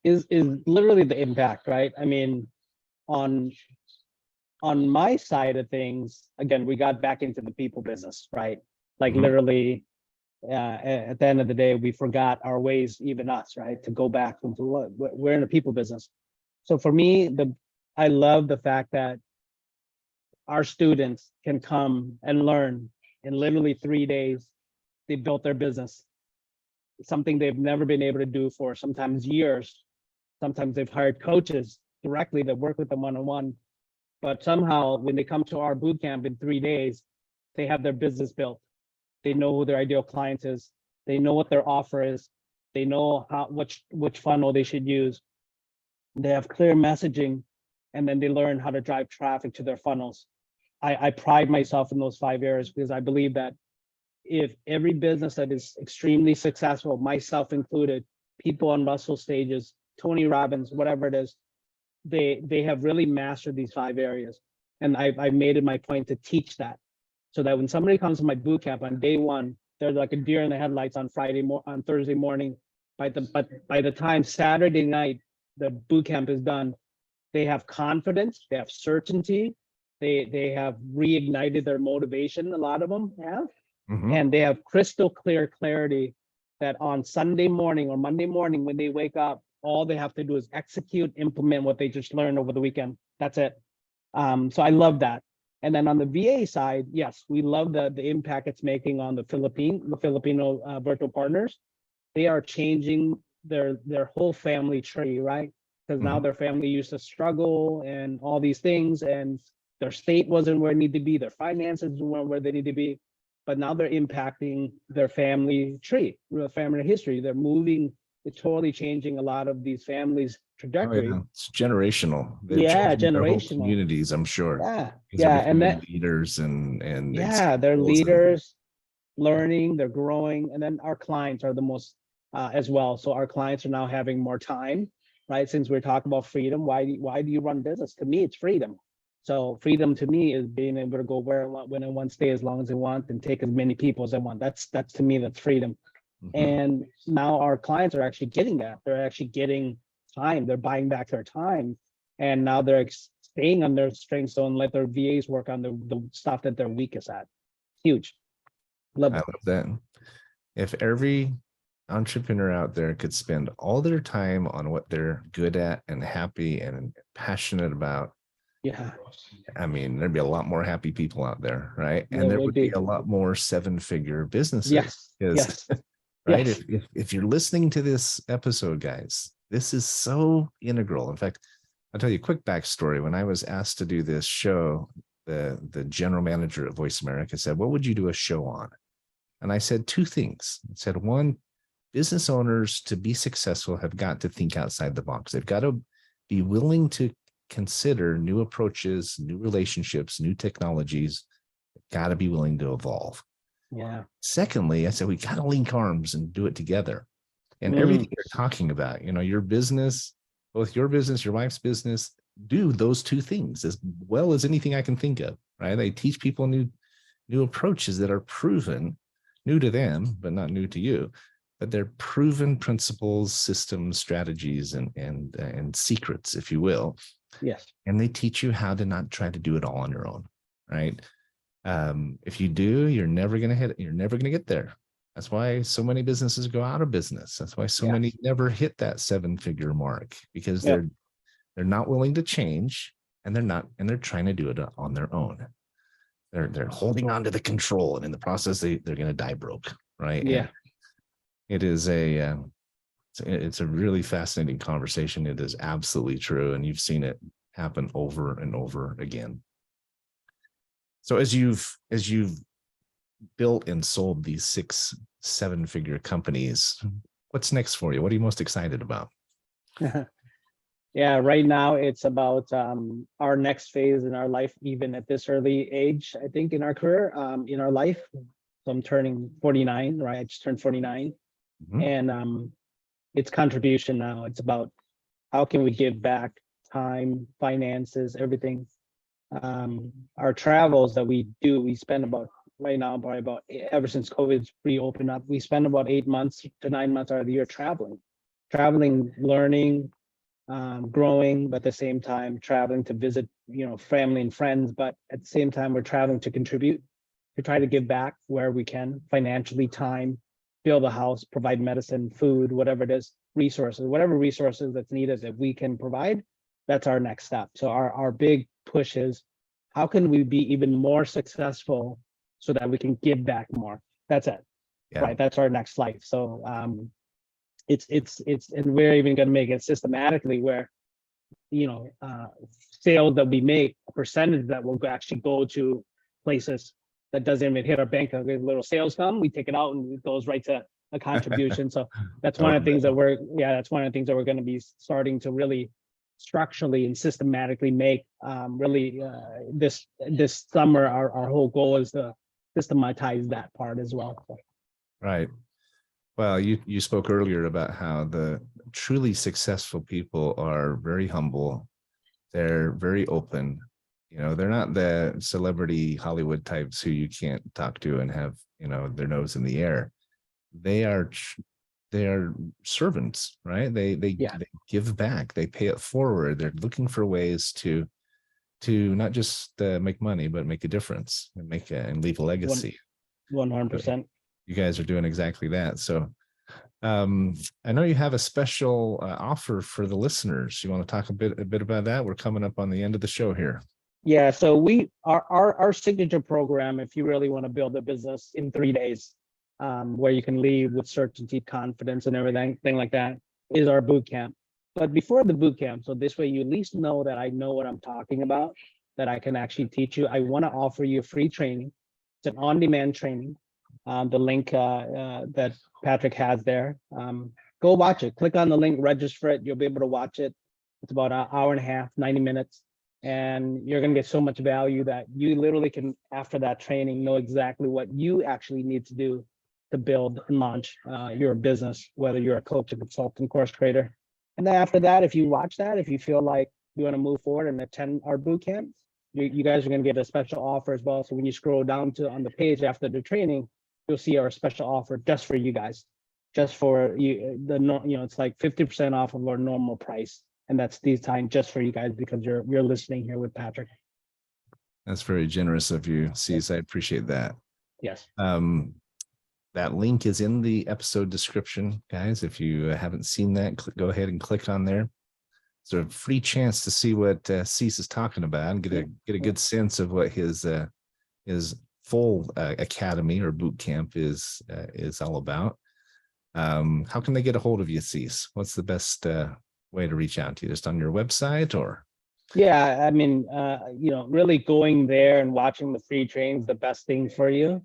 Is literally the impact, right? I mean, on my side of things, again, we got back into the people business, right? Like literally, at the end of the day, we forgot our ways, even us, right? To go back into we're in a people business. So for me, I love the fact that our students can come and learn in literally 3 days. They built their business, something they've never been able to do for sometimes years. Sometimes they've hired coaches directly that work with them one-on-one, but somehow when they come to our boot camp in 3 days, they have their business built. They know who their ideal client is. They know what their offer is. They know which funnel they should use. They have clear messaging, and then they learn how to drive traffic to their funnels. I pride myself in those 5 areas because I believe that if every business that is extremely successful, myself included, people on Russell stages, Tony Robbins, whatever it is, they have really mastered these 5 areas. And I made it my point to teach that, so that when somebody comes to my boot camp on day one, they're like a deer in the headlights on Thursday morning. By the time Saturday night the boot camp is done, they have confidence, they have certainty, they have reignited their motivation. A lot of them have, and they have crystal clear clarity that on Sunday morning or Monday morning when they wake up, all they have to do is execute, implement what they just learned over the weekend. That's it. So I love that. And then on the VA side, yes, we love the impact it's making on the Filipino virtual partners. They are changing their whole family tree, right? Because now their family used to struggle and all these things, and their state wasn't where it needed to be, their finances weren't where they need to be, but now they're impacting their family tree, their family history. They're moving, it's totally changing a lot of these families' trajectory. Oh, yeah. It's generational. They're Yeah, changing their whole generational. communities, I'm sure. Yeah, Because they're yeah, and becoming then leaders and yeah, they're examples and- leaders, learning, they're growing, and then our clients are the most as well. So our clients are now having more time, right? Since we're talking about freedom, why do you run business? To me, it's freedom. So freedom to me is being able to go where I want, when I want, stay as long as I want, and take as many people as I want. That's to me, that's freedom. And now our clients are actually getting that. They're actually getting time. They're buying back their time, and now they're staying on their strengths. So and let their VAs work on the stuff that they're weakest at. Huge. Love I it. love that. If every entrepreneur out there could spend all their time on what they're good at and happy and passionate about, Yeah. I mean, there'd be a lot more happy people out there, right? And There there would would be be. a lot more seven-figure businesses. Yes. Because, Yes. right? Yes. If you're listening to this episode, guys, this is so integral. In fact, I'll tell you a quick backstory. When I was asked to do this show, the general manager at Voice America said, "What would you do a show on?" And I said two things. I said, one, business owners, to be successful, have got to think outside the box. They've got to be willing to consider new approaches, new relationships, new technologies. They've got to be willing to evolve. Yeah. Secondly, I said, we got to link arms and do it together. And everything you're talking about, your business, both your business, your wife's business, do those two things as well as anything I can think of, right? They teach people new approaches that are proven, new to them, but not new to you, but they're proven principles, systems, strategies, and secrets, if you will. Yes. And they teach you how to not try to do it all on your own, right? If you do, you're never going to hit it. You're never going to get there. That's why so many businesses go out of business. That's why so many never hit that seven-figure mark, because they're not willing to change, and they're trying to do it on their own. They're holding on to the control, and in the process, they're going to die broke, right? Yeah. And it is it's a really fascinating conversation. It is absolutely true, and you've seen it happen over and over again. So as you've built and sold these 6-7-figure companies, what's next for you? What are you most excited about? Yeah, right now it's about our next phase in our life, even at this early age, I think, in our career, in our life. So I'm turning 49, right? I just turned 49. And it's contribution now. It's about how can we give back time, finances, everything. Our travels that we do, we spend about right now, probably about, ever since COVID's reopened up, we spend about 8 months to 9 months out of the year traveling, learning, growing, but at the same time traveling to visit, family and friends. But at the same time, we're traveling to contribute, to try to give back where we can, financially, time, build a house, provide medicine, food, whatever it is, whatever resources that's needed that we can provide. That's our next step. So our big push is, how can we be even more successful so that we can give back more? That's it. Yeah. Right. That's our next life. So it's and we're even going to make it systematically where, sales that we make, a percentage that will actually go to places that doesn't even hit our bank. A little sales come, we take it out and it goes right to a contribution. So that's one of the things that we're going to be starting to really structurally and systematically make. This summer, our whole goal is to systematize that part as well. Right. Well, you spoke earlier about how the truly successful people are very humble. They're very open. They're not the celebrity Hollywood types who you can't talk to and have, their nose in the air. They are servants, right? They give back. They pay it forward. They're looking for ways to not just make money, but make a difference and and leave a legacy. 100%. You guys are doing exactly that. So I know you have a special offer for the listeners. You want to talk a bit about that? We're coming up on the end of the show here. Yeah, so our signature program, if you really want to build a business in 3 days, where you can leave with certainty, confidence, and everything like that, is our boot camp. But before the boot camp, so this way you at least know that I know what I'm talking about, that I can actually teach you. I want to offer you free training. It's an on-demand training. The link that Patrick has there. Go watch it. Click on the link, register it. You'll be able to watch it. It's about an hour and a half, 90 minutes. And you're going to get so much value that you literally can, after that training, know exactly what you actually need to do to build and launch your business, whether you're a coach, a consultant, course creator. And then after that, if you watch that, if you feel like you want to move forward and attend our boot camp, you guys are going to get a special offer as well. So when you scroll down to on the page after the training, you'll see our special offer just for you guys, just for you. It's like 50% off of our normal price. And that's this time just for you guys because you're listening here with Patrick. That's very generous of you, Sys. I appreciate that. Yes. That link is in the episode description, guys. If you haven't seen that, go ahead and click on there. It's a free chance to see what Sys is talking about and get a good sense of what his full academy or boot camp is all about. How can they get a hold of you, Sys? What's the best way to reach out to you? Just on your website or? Yeah, I mean, really going there and watching the free trainings is the best thing for you,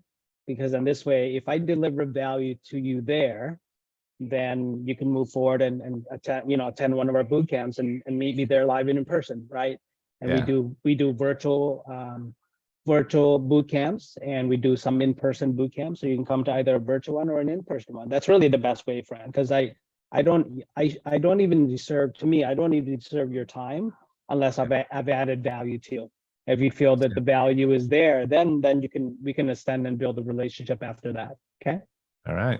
because in this way, if I deliver value to you there, then you can move forward and attend one of our boot camps and meet me there live and in person, right? And Yeah. we do virtual boot camps, and we do some in-person boot camps. So you can come to either a virtual one or an in-person one. That's really the best way, friend, because I don't even deserve your time unless I've added value to you. If you feel that the value is there, then we can extend and build a relationship after that. Okay. All right.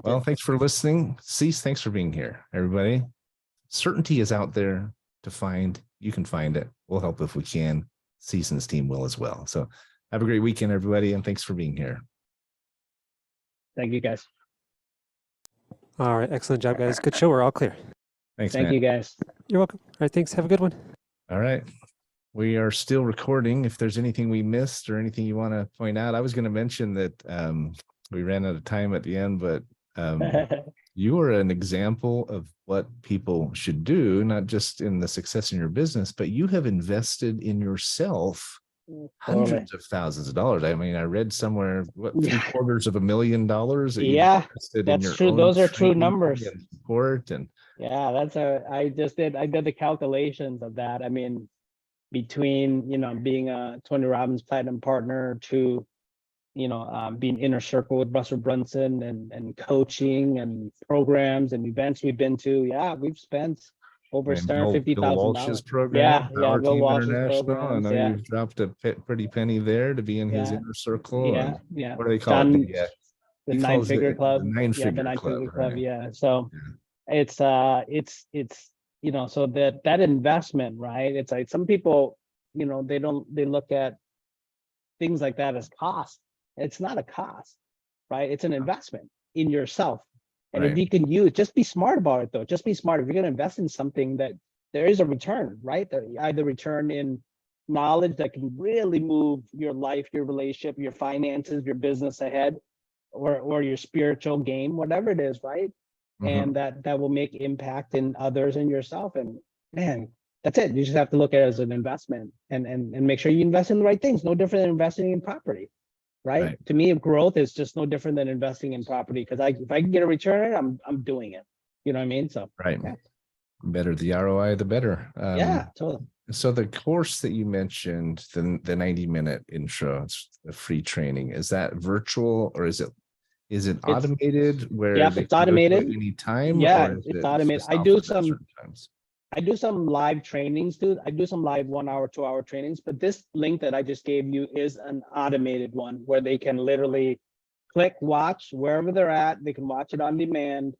Well, thanks for listening. Sys, thanks for being here, everybody. Certainty is out there to find. You can find it. We'll help if we can. Sys and his team will as well. So have a great weekend, everybody, and thanks for being here. Thank you, guys. All right. Excellent job, guys. Good show. We're all clear. Thanks, Thank Matt. you, guys. You're welcome. All right. Thanks. Have a good one. All right. We are still recording. If there's anything we missed or anything you want to point out, I was going to mention that we ran out of time at the end, but you are an example of what people should do, not just in the success in your business, but you have invested in yourself hundreds of thousands of dollars. I mean, I read somewhere, $750,000. Yeah, that's true. Those are true numbers. And support and yeah, I did the calculations of that. I mean, between, being a Tony Robbins Platinum partner to, being inner circle with Russell Brunson and coaching and programs and events we've been to. Yeah, we've spent over $750,000. Bill Walsh's program, Yeah, Bill Walsh's International. programs. I know you've dropped a pretty penny there to be in his inner circle. Yeah. What do they call it? The nine-figure club. The nine-figure club. Club. Yeah. So it's so that investment, right? It's like some people, they look at things like that as cost. It's not a cost, right? It's an investment in yourself. And if you can just be smart about it though. Just be smart. If you're going to invest in something that there is a return, right? Either return in knowledge that can really move your life, your relationship, your finances, your business ahead, or your spiritual game, whatever it is, right? And that will make impact in others and yourself. And man, that's it. You just have to look at it as an investment and make sure you invest in the right things. No different than investing in property, right? To me, growth is just no different than investing in property, because if I can get a return, I'm doing it. You know what I mean? So better the ROI, the better. Totally. So the course that you mentioned, the 90-minute intro, it's a free training. Is that virtual or is it automated? It's automated. Anytime? Yeah, it's automated. I do some live trainings too. I do some live 1 hour, 2 hour trainings, but this link that I just gave you is an automated one where they can literally click, watch wherever they're at. They can watch it on demand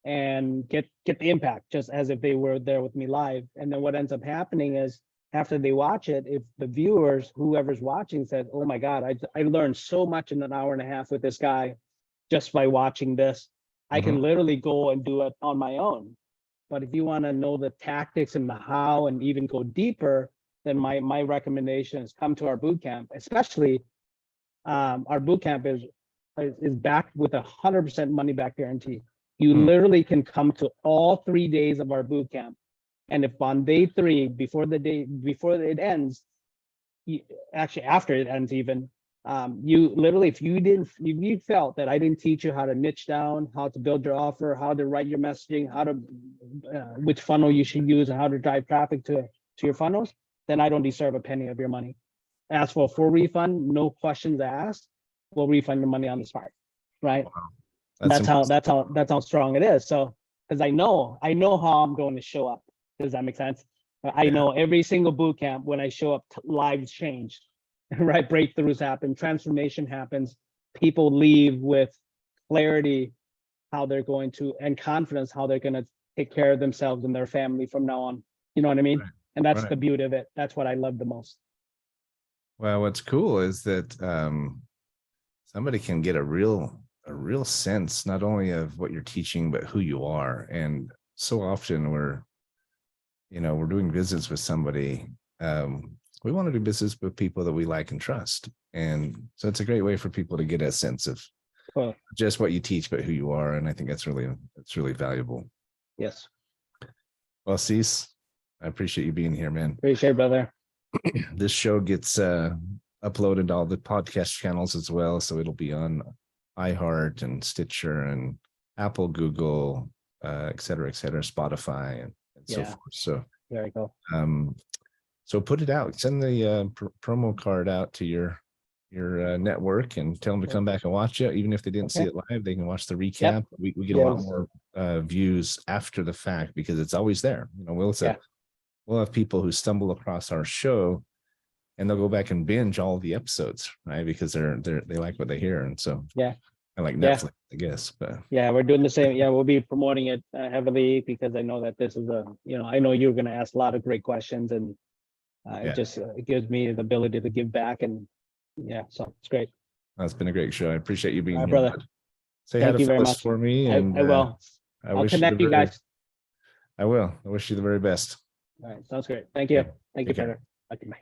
and get the impact just as if they were there with me live. And then what ends up happening is after they watch it, if the viewers, whoever's watching says, oh my God, I learned so much in an hour and a half with this guy just by watching this. I can literally go and do it on my own. But if you want to know the tactics and the how and even go deeper, then my recommendation is come to our boot camp. Especially our boot camp is backed with 100% money back guarantee. You literally can come to all 3 days of our boot camp. And if on day 3, before it ends, actually after it ends even, you literally, if you felt that I didn't teach you how to niche down, how to build your offer, how to write your messaging, how to which funnel you should use, and how to drive traffic to your funnels, then I don't deserve a penny of your money. Ask for a full refund, no questions asked. We'll refund your money on the spot, right? Wow. That's how strong it is. So because I know how I'm going to show up. Does that make sense? I know every single boot camp when I show up, lives change, right? Breakthroughs happen, transformation happens. People leave with clarity how they're going to, and confidence how they're going to take care of themselves and their family from now on. You know what I mean? Right. And that's the beauty of it. That's what I love the most. Well, what's cool is that somebody can get a real sense not only of what you're teaching, but who you are. And so often we're doing business with somebody. We want to do business with people that we like and trust. And so it's a great way for people to get a sense of just what you teach, but who you are. And I think that's really valuable. Yes. Well, Sys, I appreciate you being here, man. Appreciate it, brother. This show gets uploaded to all the podcast channels as well. So it'll be on iHeart and Stitcher and Apple, Google, et cetera, Spotify and so forth. So there you go. So put it out. Send the promo card out to your network and tell them to come back and watch it. Even if they didn't see it live, they can watch the recap. We get a lot more views after the fact because it's always there. We'll have people who stumble across our show and they'll go back and binge all the episodes, right? Because they like what they hear. And so I like Netflix, I guess. But we're doing the same. We'll be promoting it heavily because I know that this is I know you're going to ask a lot of great questions, and it gives me the ability to give back, and so it's great. That's been a great show. I appreciate you being here, brother. Say hi to Phyllis for me, and I will. I'll connect you guys. I will. I wish you the very best. All right, sounds great. Thank you. Thank you, brother. Okay, bye.